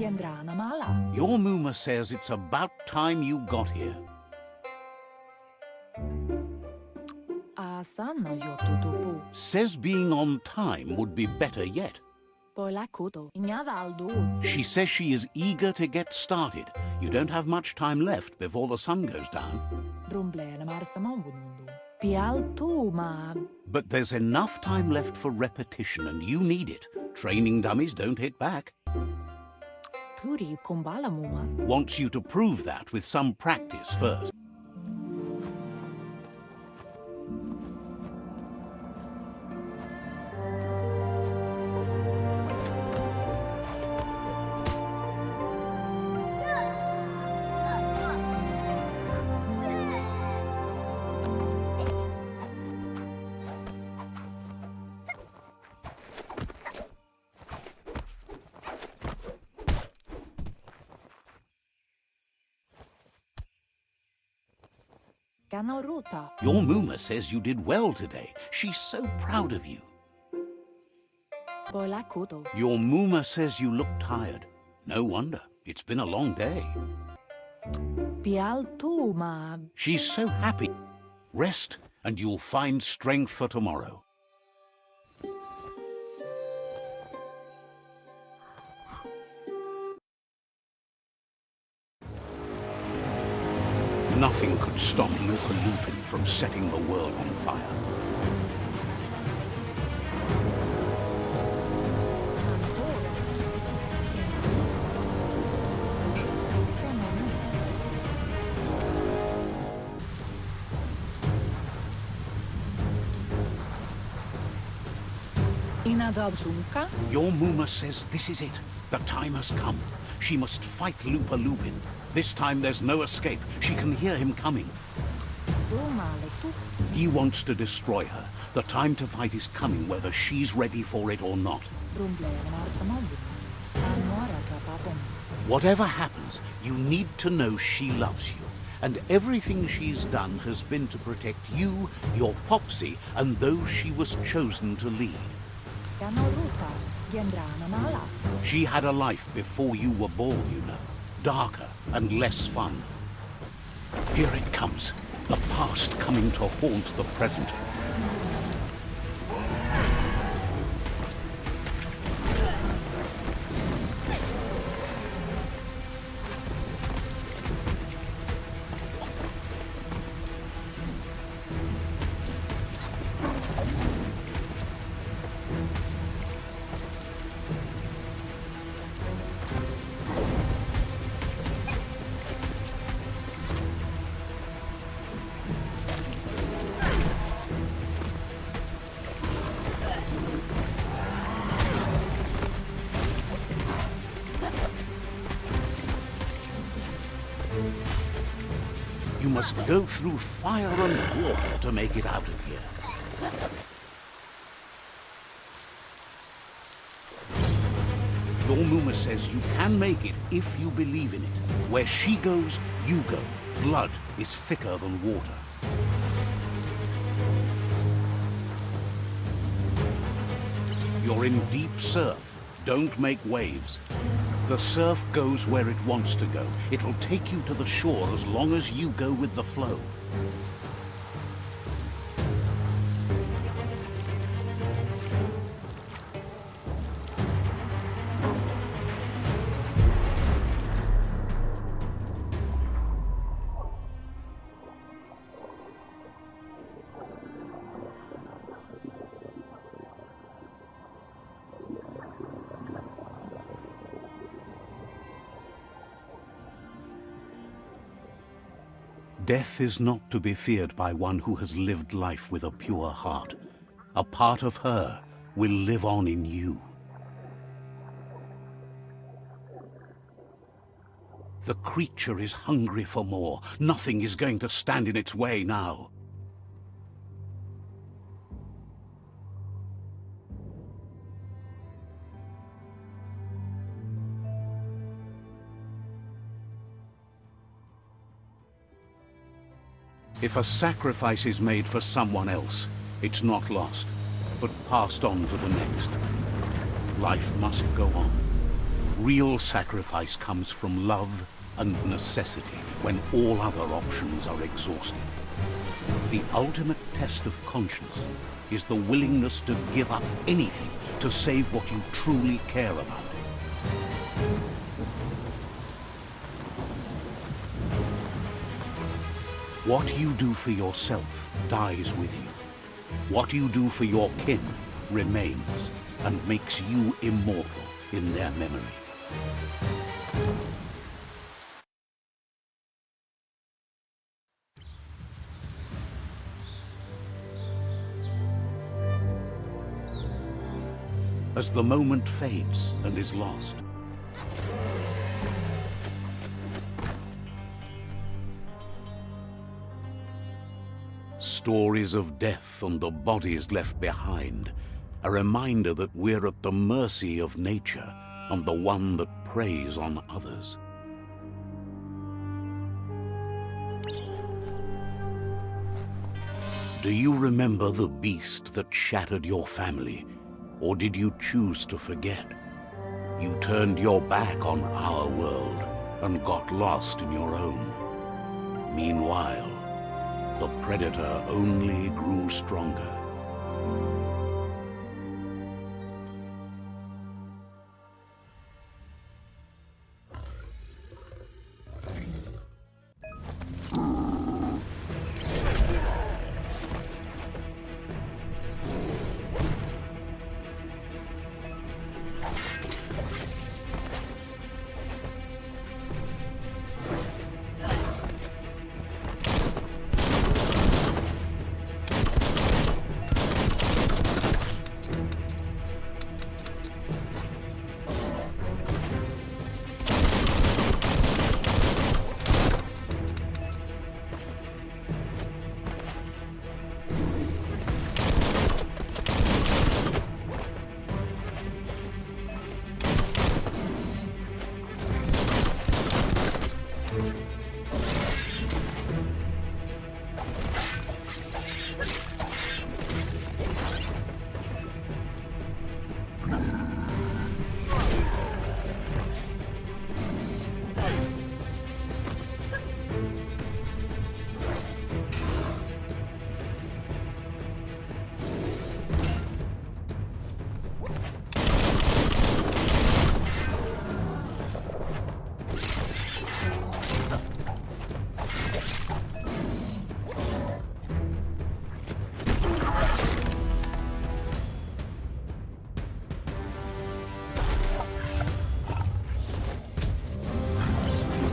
Gendrana mala. Your Muma says it's about time you got here. Asana yotutupu. Says being on time would be better yet. Poila kuto. Inyada aldu. She says she is eager to get started. You don't have much time left before the sun goes down. Brumblena marsamawunundu. Pial tu ma. But there's enough time left for repetition, and you need it. Training dummies don't hit back. Puri kumbala muma. Wants you to prove that with some practice first. Kanoruta. Your Muma says you did well today. She's so proud of you. Poila kuto. Your Muma says you look tired. No wonder. It's been a long day. Pial tu ma. She's so happy. Rest, and you'll find strength for tomorrow. Nothing could stop Lupa-Lupin from setting the world on fire. Inadabsunka. Your Muma says this is it. The time has come. She must fight Lupa-Lupin. This time there's no escape. She can hear him coming. He wants to destroy her. The time to fight is coming, whether she's ready for it or not. Whatever happens, you need to know she loves you. And everything she's done has been to protect you, your Popsy, and those she was chosen to lead. She had a life before you were born, you know. Darker and less fun. Here it comes. The past coming to haunt the present. You must go through fire and water to make it out of here. Your Muma says you can make it if you believe in it. Where she goes, you go. Blood is thicker than water. You're in deep surf. Don't make waves. The surf goes where it wants to go. It'll take you to the shore as long as you go with the flow. Death is not to be feared by one who has lived life with a pure heart. A part of her will live on in you. The creature is hungry for more. Nothing is going to stand in its way now. If a sacrifice is made for someone else, it's not lost, but passed on to the next. Life must go on. Real sacrifice comes from love and necessity when all other options are exhausted. The ultimate test of conscience is the willingness to give up anything to save what you truly care about. What you do for yourself dies with you. What you do for your kin remains and makes you immortal in their memory. As the moment fades and is lost, stories of death and the bodies left behind, a reminder that we're at the mercy of nature and the one that preys on others. Do you remember the beast that shattered your family, or did you choose to forget? You turned your back on our world and got lost in your own. Meanwhile, the predator only grew stronger.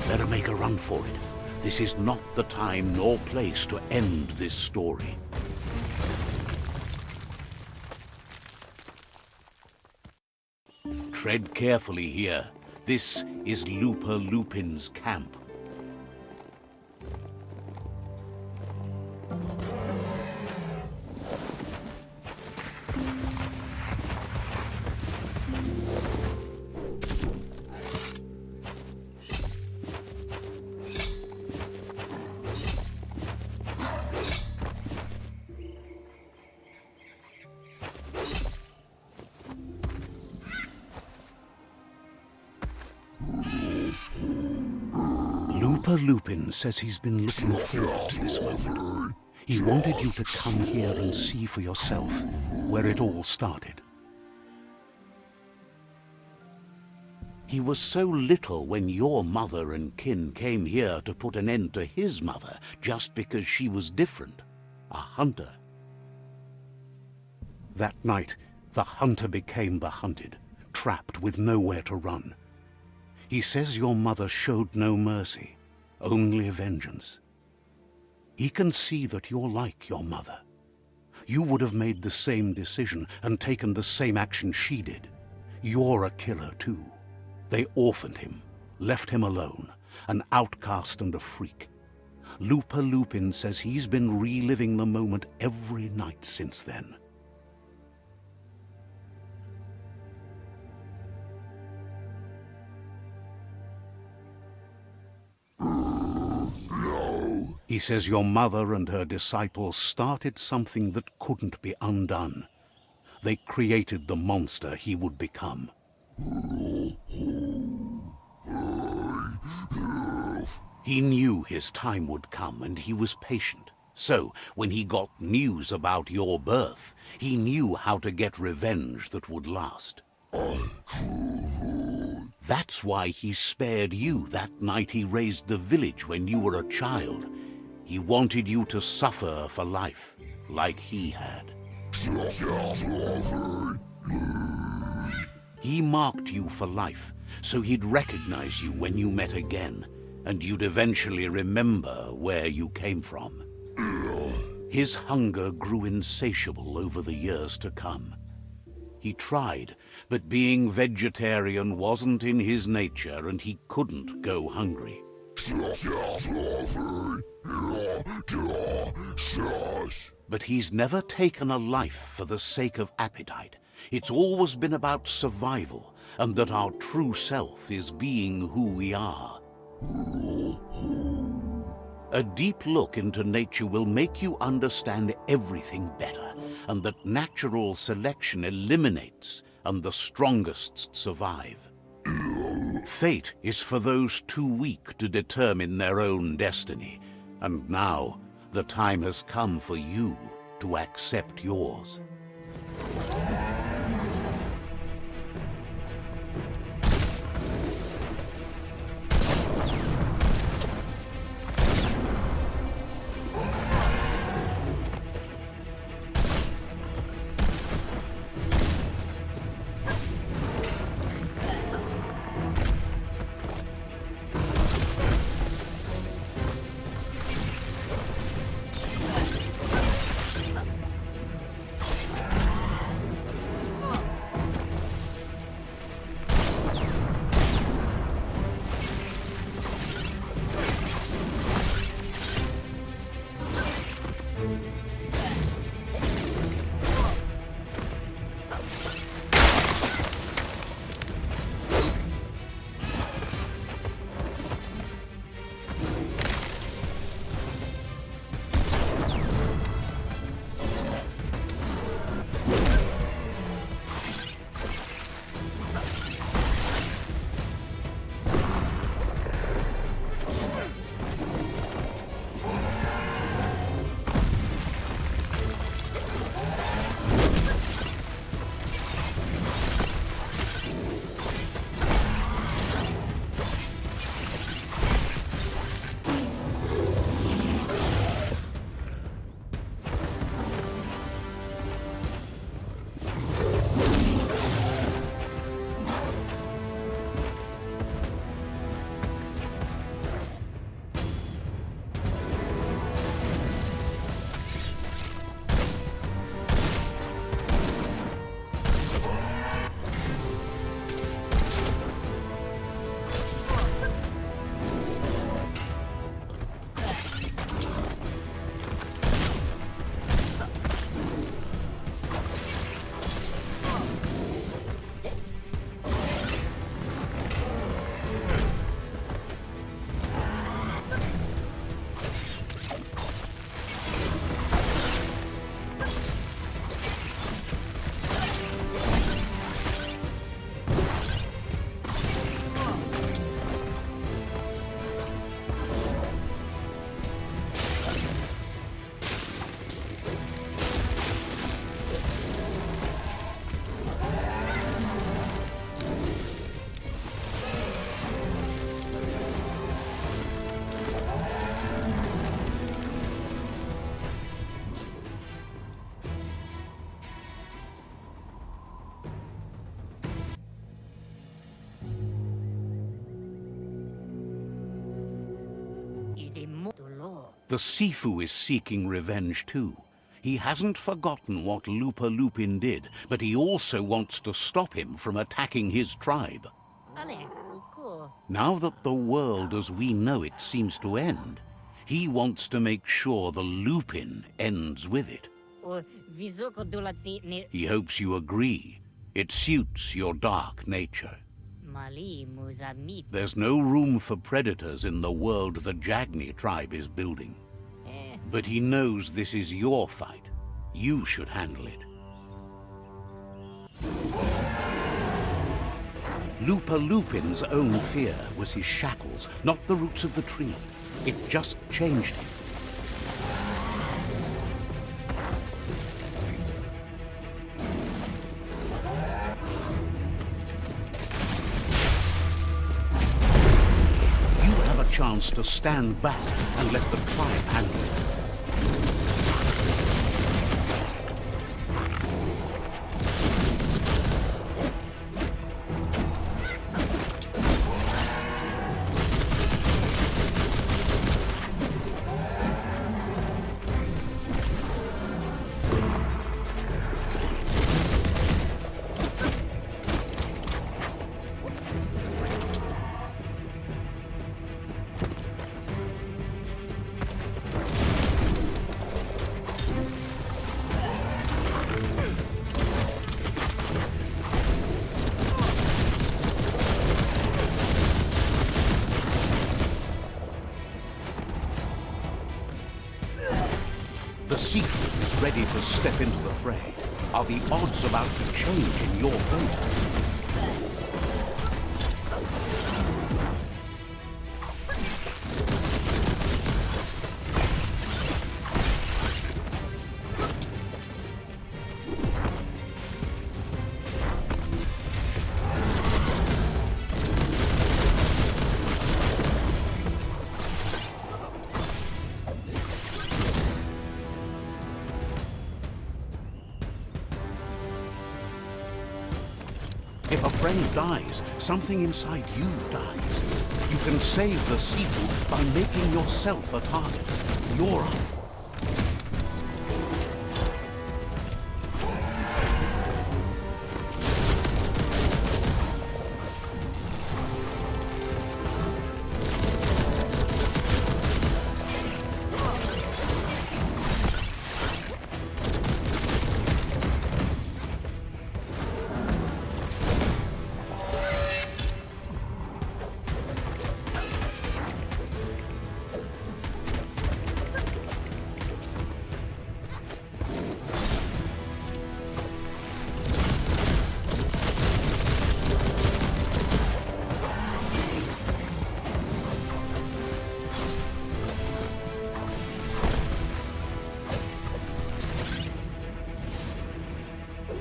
Better make a run for it. This is not the time nor place to end this story. Tread carefully here. This is Lupa-Lupin's camp. Lupa-Lupin says he's been looking forward to this moment. He wanted you to come here and see for yourself where it all started. He was so little when your mother and kin came here to put an end to his mother just because she was different, a hunter. That night, the hunter became the hunted, trapped with nowhere to run. He says your mother showed no mercy, only vengeance. He can see that you're like your mother. You would have made the same decision and taken the same action she did. You're a killer too. They orphaned him, left him alone, an outcast and a freak. Lupa-Lupin says he's been reliving the moment every night since then. He says your mother and her disciples started something that couldn't be undone. They created the monster he would become. He knew his time would come, and he was patient. So, when he got news about your birth, he knew how to get revenge that would last. That's why he spared you that night he raised the village when you were a child. He wanted you to suffer for life, like he had. He marked you for life, so he'd recognize you when you met again, and you'd eventually remember where you came from. His hunger grew insatiable over the years to come. He tried, but being vegetarian wasn't in his nature, and he couldn't go hungry. But he's never taken a life for the sake of appetite. It's always been about survival, and that our true self is being who we are. A deep look into nature will make you understand everything better, and that natural selection eliminates, and the strongest survive. Fate is for those too weak to determine their own destiny, and now the time has come for you to accept yours. The Sifu is seeking revenge too. He hasn't forgotten what Lupa-Lupin did, but he also wants to stop him from attacking his tribe. Now that the world as we know it seems to end, he wants to make sure the Lupin ends with it. He hopes you agree. It suits your dark nature. There's no room for predators in the world the Jagni tribe is building. But he knows this is your fight. You should handle it. Lupa-Lupin's own fear was his shackles, not the roots of the tree. It just changed him. You have a chance to stand back and let the tribe handle it. The seafood is ready to step into the fray. Are the odds about to change in your favor? If a friend dies, something inside you dies. You can save the seafood by making yourself a target. You're up.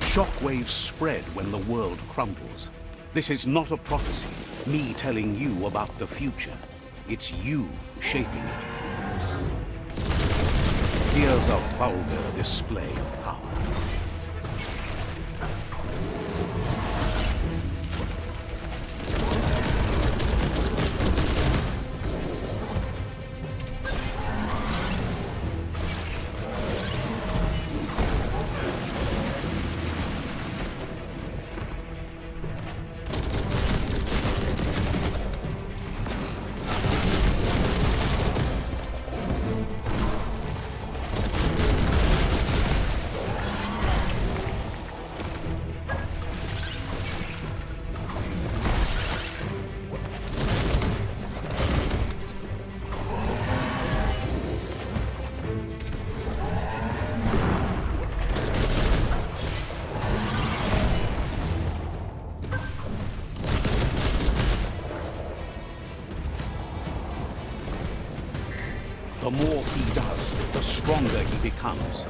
Shockwaves spread when the world crumbles. This is not a prophecy, me telling you about the future. It's you shaping it. Here's a vulgar display of power. The more he does, the stronger he becomes.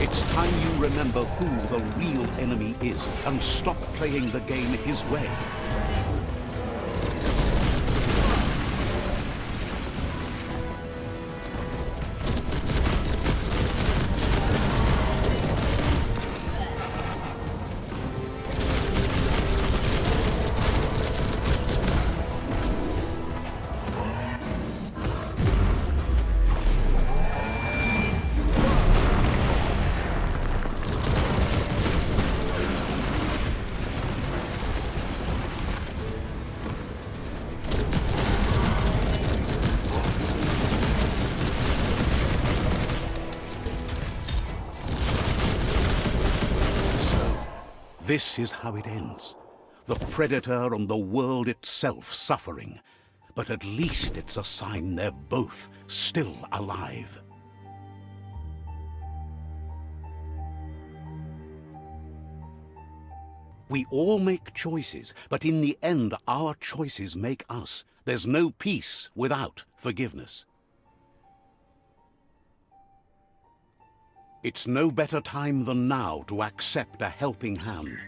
It's time you remember who the real enemy is and stop playing the game his way. This is how it ends. The predator and the world itself suffering. But at least it's a sign they're both still alive. We all make choices, but in the end, our choices make us. There's no peace without forgiveness. It's no better time than now to accept a helping hand.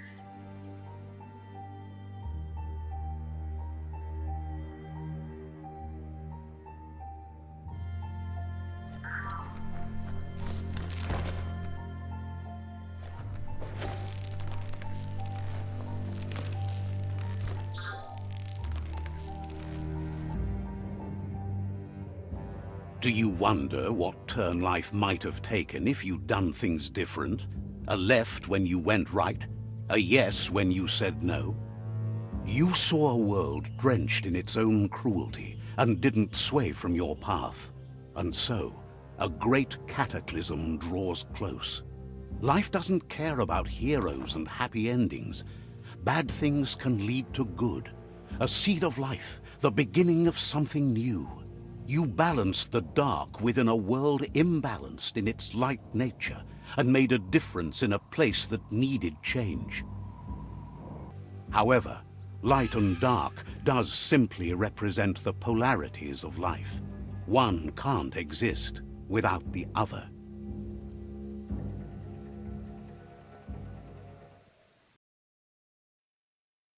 Do you wonder what turn life might have taken if you'd done things different? A left when you went right? A yes when you said no? You saw a world drenched in its own cruelty and didn't sway from your path. And so, a great cataclysm draws close. Life doesn't care about heroes and happy endings. Bad things can lead to good. A seed of life, the beginning of something new. You balanced the dark within a world imbalanced in its light nature and made a difference in a place that needed change. However, light and dark does simply represent the polarities of life. One can't exist without the other.